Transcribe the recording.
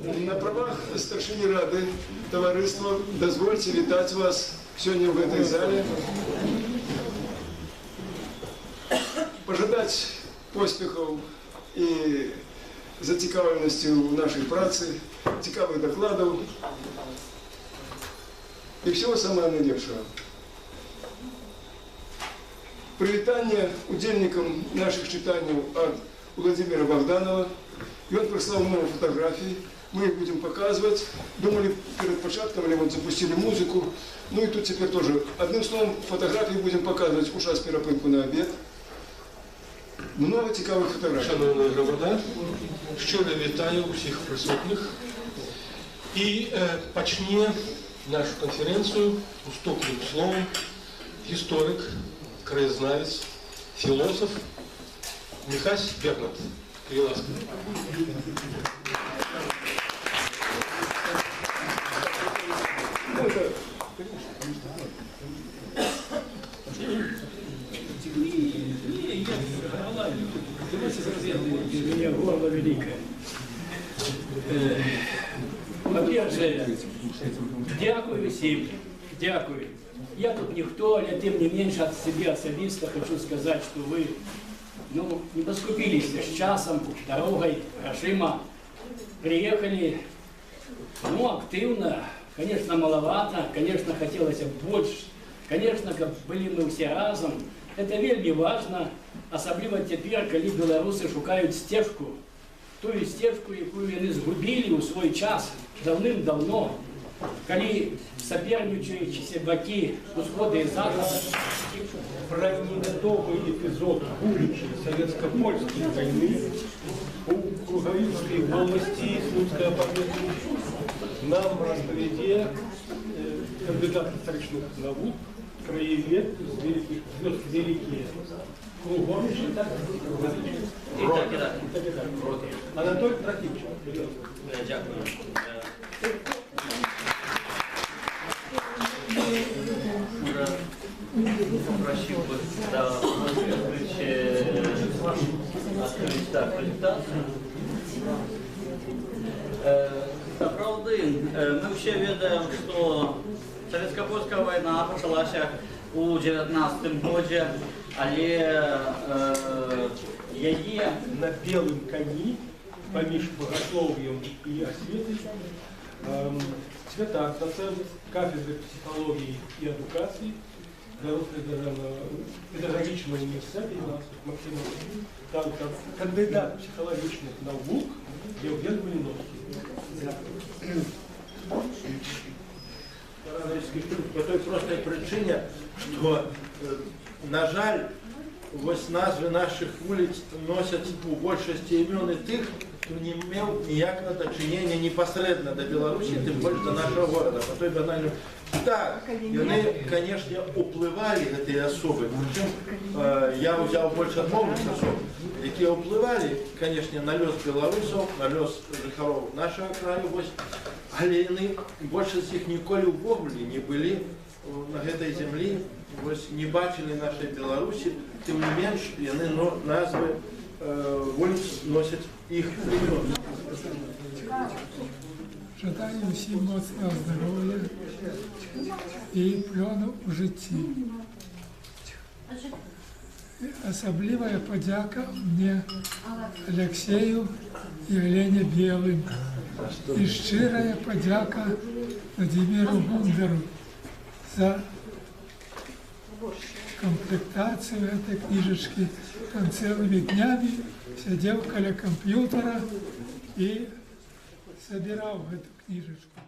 На правах старшини Рады товариства дозвольте вітати вас сегодня в этой зале. Пожелать поспехов и зацікавленості в нашей праці, цікавих докладів и всего самого наилепшего. Привітання удельникам наших читаний от Владимира Богданова. И он прислал много фотографий. Мы их будем показывать. Думали, перед початком ремонт запустили музыку. Ну и тут теперь тоже. Одним словом, фотографии будем показывать у час перепинку на обед. Много цікавих фотографій. Шановна громада, щиро вітаю усіх присутніх. І почне нашу конференцію уступним словом історик, краєзнавець, філософ Михась Бернат. Ласка. У меня горло великое. Во-первых, дякую всем, дякую. Я тут никто, але тем не меньше от себя особисто хочу сказать, что вы не поскупились с часом, дорогой, грошима. Приехали, активно, конечно, маловато, конечно, хотелось больше. Конечно, как были мы все разом. Это вельми важно, особливо теперь, коли белорусы шукают стежку. Ту стежку, яку вони згубили у свой час давным-давно, коли соперничающие боки Усхода и Запада. Про неготовый эпизод будущей советско-польской войны у круговицкой волости Слуцкого победы нам рассказывает кандидат исторических наук, краевед из звезд великие. Кругом считать? Анатолий Трофимович. Дякую. Попросил бы открыть презентацию. Направды, мы все ведаем, что советско-польская война началась у 19 году, але яе на белом коне, поміж богословием и осветой, святак, доцент кафедры психологии и эдукации Белорусского педагогического университета Максим кандидат психологических наук Евген Малиновский. По той простой причине, что, на жаль, вось назвы наших улиц носят у большасці имен тех, кто не имел никакого дачынення непосредственно до Беларуси, тем больше до нашего города. По той банальной. Так, они, конечно, уплывали эти особы. Причем я взял больше отмовных особ, которые уплывали, конечно, на лёс белорусов, на лёс жыхароў нашего краю, але они больше всех николи увогуле не были на этой земле, не бачили нашей Беларуси, тем не меньше, они назвы улиц носят их имен. Жадаю всім моцного здоров'я і пльону у житті. Особливая подяка мне Алексею и Елене Белым. И щирая подяка Владимиру Гундеру за комплектацию этой книжечки. Он целыми днями сидел около компьютера и собирал эту книжечку.